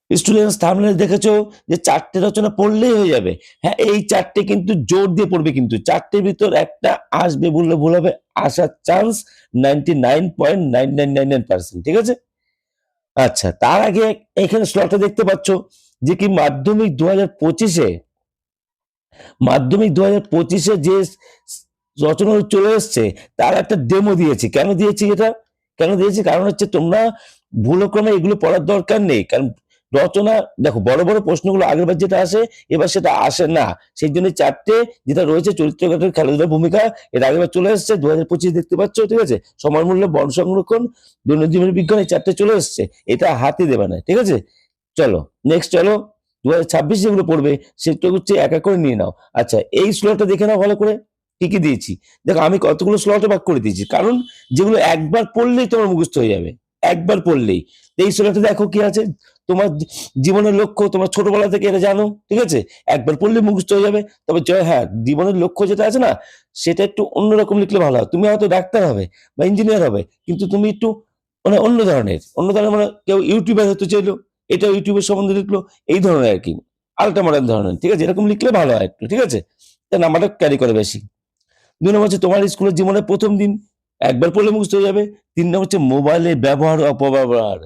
Students thumbnail দেখেছো যে 4টে রচনা পড়লেই হয়ে যাবে। হ্যাঁ, এই 4টে কিন্তু জোর দিয়ে পড়বে, কিন্তু 4টের ভিতর একটা আসবে বললে ভুল হবে, আসার চান্স 99.9999%, ঠিক আছে? আচ্ছা, তার আগে এখানে স্লটে দেখতে পাচ্ছ যে কি মাধ্যমিক 2025-এ, যে রচনাগুলো চলে এসছে তার একটা ডেমো দিয়েছি। কেন দিয়েছি এটা? কেন দিয়েছি? কারণ হচ্ছে তোমরা ভুলক্রমে এগুলো পড়ার দরকার নেই। কারণ রচনা দেখো, বড় বড় প্রশ্নগুলো আগেরবার যেটা আসে এবার সেটা আসে না। সেই জন্য 4টে যেটা রয়েছে চরিত্র গঠন, খেলাধুলার ভূমিকা, এটা আগেবার চলে এসছে 2025 দেখতে পাচ্ছ, ঠিক আছে? সময় মূল্য, বন সংরক্ষণ, দৈনন্দিন বিজ্ঞান, এই 4টে চলে এসছে। এটা হাতে দেবে না, ঠিক আছে? চলো নেক্সট, চলো 2026 যেগুলো পড়বে সেটা হচ্ছে এক এক করে নিয়ে নাও। আচ্ছা, এই স্লটটা দেখে নাও ভালো করে কি কি দিয়েছি। দেখো আমি কতগুলো স্লটে ভাগ করে দিয়েছি, কারণ যেগুলো একবার পড়লেই তোমার মুখস্থ হয়ে যাবে, একবার পড়লেই। এই স্লটে দেখো কি আছে, তোমার জীবনের লক্ষ্য, তোমার ছোটবেলা থেকে এটা জানো, ঠিক আছে? একবার পড়লে মুখস্থ হয়ে যাবে। তবে হ্যাঁ, জীবনের লক্ষ্য যেটা আছে না, সেটা একটু অন্যরকম লিখলে ভালো হয়। তুমি হয়তো ডাক্তার হবে বা ইঞ্জিনিয়ার হবে, কিন্তু তুমি একটু মানে অন্য ধরনের মানে কেউ ইউটিউবার হতে চাইলো, এটা ইউটিউবের সম্বন্ধে লিখলো, এই ধরনের আর কি, আল্ট্রা মডার্ন ধরনের, ঠিক আছে? এরকম লিখলে ভালো হয় একটু, ঠিক আছে? তা নাম্বারটা ক্যারি করে বেশি। ২ নম্বর হচ্ছে তোমার স্কুলের জীবনের ১ম দিন, একবার পড়লে মুখস্থ হয়ে যাবে। ৩ নম্বর হচ্ছে মোবাইলের ব্যবহার ও অপব্যবহার।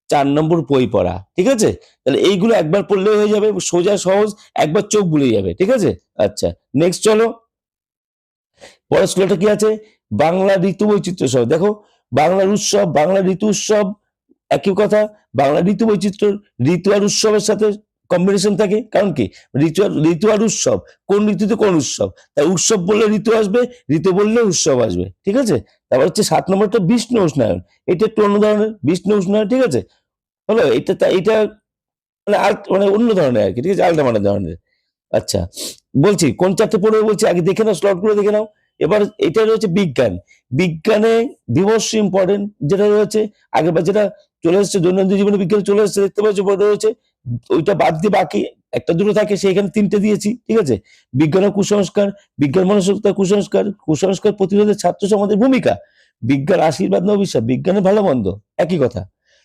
৪ নম্বর বই পড়া, ঠিক আছে? তাহলে এইগুলো একবার পড়লেই হয়ে যাবে, সোজা সহজ, একবার চোখ বুলিয়ে যাবে, ঠিক আছে? আচ্ছা, নেক্সট চলো। পরের স্কুলটা কি আছে? বাংলা ঋতু বৈচিত্র্য সহ। দেখো, বাংলার উৎসব, বাংলা ঋতু উৎসব, একই কথা। বাংলা ঋতু বৈচিত্র্য, ঋতু আর উৎসবের সাথে কম্বিনেশন থাকে। কারণ কি? ঋতু আর উৎসব, কোন ঋতুতে কোন উৎসব, তাই উৎসব বললে ঋতু আসবে, ঋতু বললে উৎসব আসবে, ঠিক আছে? তারপর হচ্ছে 7 নম্বরটা বিষ্ণু উষ্ণায়ন। এটা একটু অন্য ধরনের, বিষ্ণু উষ্ণায়ন, ঠিক আছে? হলো এটা মানে মানে অন্য ধরনের আর কি, ঠিক আছে? আলাদা মানে ধরনের। আচ্ছা, বলছি কোন 4টে পড়বে বলছি, আগে দেখে নাও, স্লট গুলো দেখে নাও। এবার এটা রয়েছে বিজ্ঞান। বিজ্ঞানে বিমর্ষ ইম্পর্টেন্ট যেটা রয়েছে, আগেরবার যেটা চলে এসেছে দৈনন্দিন জীবনে বিজ্ঞানে চলে এসেছে দেখতে পাচ্ছ, বোর্ডে রয়েছে। ওইটা বাদ দিয়ে বাকি একটা দুটো থাকে, সেখানে 3টে দিয়েছি, ঠিক আছে? বিজ্ঞান ও কুসংস্কার, বিজ্ঞান মনস্কতা, কুসংস্কার প্রতিরোধে ছাত্র সমাজের ভূমিকা, বিজ্ঞান আশীর্বাদ না অভিশাপ, বিজ্ঞানের ভালো মন্দ, একই কথা।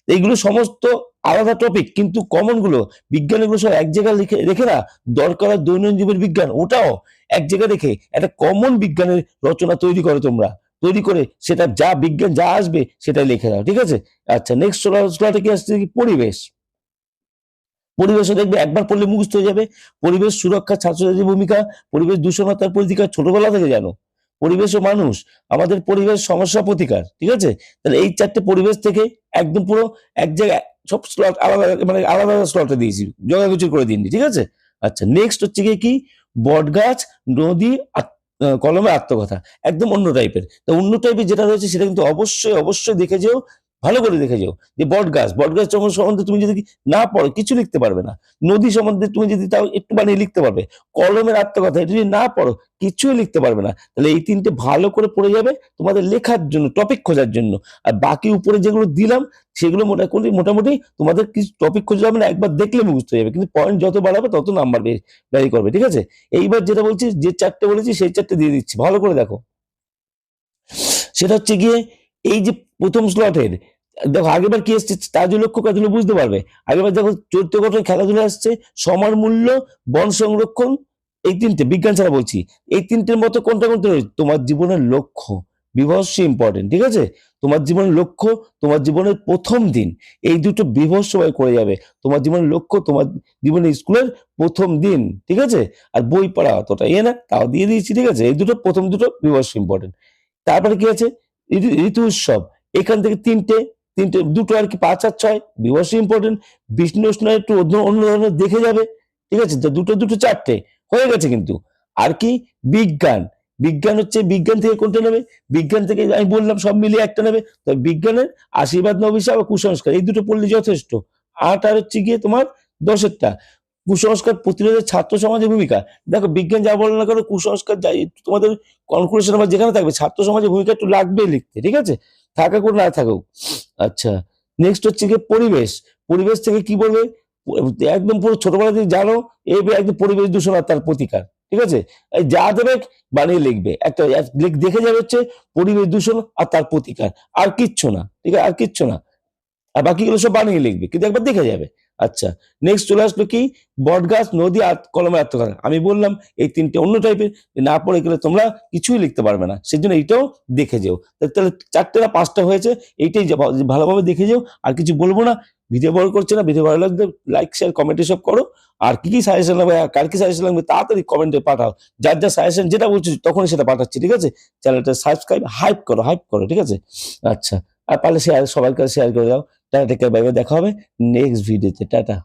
এইগুলো সমস্ত আলাদা টপিক, কিন্তু কমন গুলো, বিজ্ঞান এগুলো সব এক জায়গায় রেখে না, দরকার হয় দৈনন্দিন জীবনের বিজ্ঞান, ওটাও এক জায়গায় রেখে একটা কমন বিজ্ঞানের রচনা তৈরি করো তোমরা। তৈরি করে সেটা যা বিজ্ঞান যা আসবে সেটাই লিখে দাও, ঠিক আছে? আচ্ছা, নেক্সট স্লটে কি আসছে? কি পরিবেশ। পরিবেশও দেখবে একবার পড়লে মুখস্থ হয়ে যাবে। পরিবেশ সুরক্ষা, ছাত্রছাত্রীর ভূমিকা, পরিবেশ দূষণতার প্রতিকার, ছোটবেলা থেকে জানো। পরিবেশ ও মানুষ, আমাদের পরিবেশ সমস্যা প্রতিকার, ঠিক আছে? তাহলে এই 4টে পরিবেশ থেকে একদম পুরো এক জায়গায় সব স্লট আলাদা, মানে আলাদা আলাদা স্লটে দিয়েছি, জগাগুচি করে দিইনি, ঠিক আছে? আচ্ছা, নেক্সট হচ্ছে গিয়ে কি, বটগাছ, নদী, কলমে আত্মকথা, একদম অন্য টাইপের। তো অন্য টাইপের যেটা রয়েছে সেটা কিন্তু অবশ্যই অবশ্যই দেখে যেও, ভালো করে দেখে যেও। যে বটগাছ সম্বন্ধে তুমি যদি না পড়ো কিছু লিখতে পারবে না। নদী সম্বন্ধে তুমি যদি তাও একটু বানিয়ে লিখতে পারবে। কলমের আত্মকথা এটা যদি না পড়ো কিছুই লিখতে পারবে না। তাহলে এই 3টে ভালো করে পড়ে যাবে তোমাদের লেখার জন্য, টপিক খোঁজার জন্য। আর বাকি উপরে যেগুলো দিলাম সেগুলো মোটামুটি তোমাদের কিছু টপিক খোঁজা হবে না, একবার দেখলে মুখস্থ হয়ে যাবে। কিন্তু পয়েন্ট যত বাড়াবে তত নাম্বার ভ্যারি করবে, ঠিক আছে? এইবার যেটা বলছি, যে 4টে বলেছি সেই 4টে দিয়ে দিচ্ছি, ভালো করে দেখো। সেটা হচ্ছে গিয়ে এই যে প্রথম স্লটের, দেখো আগেবার কি এসছে, তাজ লক্ষ্য কাজগুলো বুঝতে পারবে। আগেবার দেখো চরিত্র গঠন, খেলাধুলা আসছে, সময়ের মূল্য, বন সংরক্ষণ, এই 3টে বিজ্ঞান ছাড়া বলছি। এই 3টের মতো কোনটা কোনটা রয়েছে? তোমার জীবনের লক্ষ্য, বিভৎস ইম্পর্টেন্ট, ঠিক আছে? তোমার জীবনের লক্ষ্য, তোমার জীবনের ১ম দিন, এই দুটো বিভৎসভাবে করে যাবে। তোমার জীবনের লক্ষ্য, তোমার জীবনের স্কুলের ১ম দিন, ঠিক আছে? আর বই পড়া অতটা না, তাও দিয়ে দিয়েছি, ঠিক আছে? এই দুটো প্রথম দুটো বিভৎস ইম্পর্টেন্ট। তারপরে কি আছে? ঋতু উৎসব। এখান থেকে ৩টে, দুটো আর কি, ৫ আর ৬ বিভৎস ইম্পর্টেন্ট। বিষ্ণু উষ্ণায়ন একটু অন্য ধরনের দেখে যাবে, ঠিক আছে? দুটো ৪টে হয়ে গেছে কিন্তু। আর কি? বিজ্ঞান। বিজ্ঞান হচ্ছে, বিজ্ঞান থেকে কোনটা নেবে? বিজ্ঞান থেকে আমি বললাম সব মিলিয়ে একটা নেবে। তবে বিজ্ঞানের আশীর্বাদ না অভিশাপ আর কুসংস্কার, এই দুটো পড়লে যথেষ্ট। ৮ আর হচ্ছে গিয়ে তোমার ১০ কুসংস্কার প্রতিরোধে ছাত্র সমাজের ভূমিকা। দেখো বিজ্ঞান যা বলে না কেন, কুসংস্কার যাই তোমাদের কনক্লুশন আমার যেখানে থাকবে, ছাত্র সমাজের ভূমিকা একটু লাগবেই লিখতে, ঠিক আছে? থাকুক না থাকুক। আচ্ছা, নেক্সট হচ্ছে গিয়ে পরিবেশ। পরিবেশ থেকে কি বলবে? একদম পুরো ছোটবেলা থেকে জানো, একদম পরিবেশ দূষণ আর তার প্রতিকার, ঠিক আছে? এই যা দেবে বানিয়ে লিখবে, একটা দেখে যাবে হচ্ছে পরিবেশ দূষণ আর তার প্রতিকার, আর কিচ্ছু না, ঠিক আছে? আর কিচ্ছু না। আর বাকিগুলো সব বানিয়ে লিখবে, কিন্তু একবার দেখে যাবে। আচ্ছা, নেক্সট চলে আসলো কি, বটগাছ, নদী, কলমের আত্মকথা। আমি বললাম এই তিনটে অন্য টাইপের, না পড়ে গেলে তোমরা কিছুই লিখতে পারবে না, সেজন্য এইটাও দেখে যেও। তাহলে চারটে না পাঁচটা হয়েছে, এইটাই ভালোভাবে দেখে যেও। আর কিছু বলবো না, ভিডিও বড় করছে না, ভিডিও ভালো লাগলে লাইক শেয়ার কমেন্ট এসব করো। আর কি কি সাজেশন লাগবে, কার কি সাজেশন লাগবে তাড়াতাড়ি কমেন্টে পাঠাও। যার যা সাজেশন যেটা বলছি তখনই সেটা পাঠাচ্ছি, ঠিক আছে? চ্যানেলটা সাবস্ক্রাইব, হাইপ করো, ঠিক আছে? আচ্ছা, আর পারলে শেয়ার, সবার কাছে শেয়ার করে দাও। Tata, take care, bye bye, দেখা হবে নেক্সট ভিডিওতে, টাটা।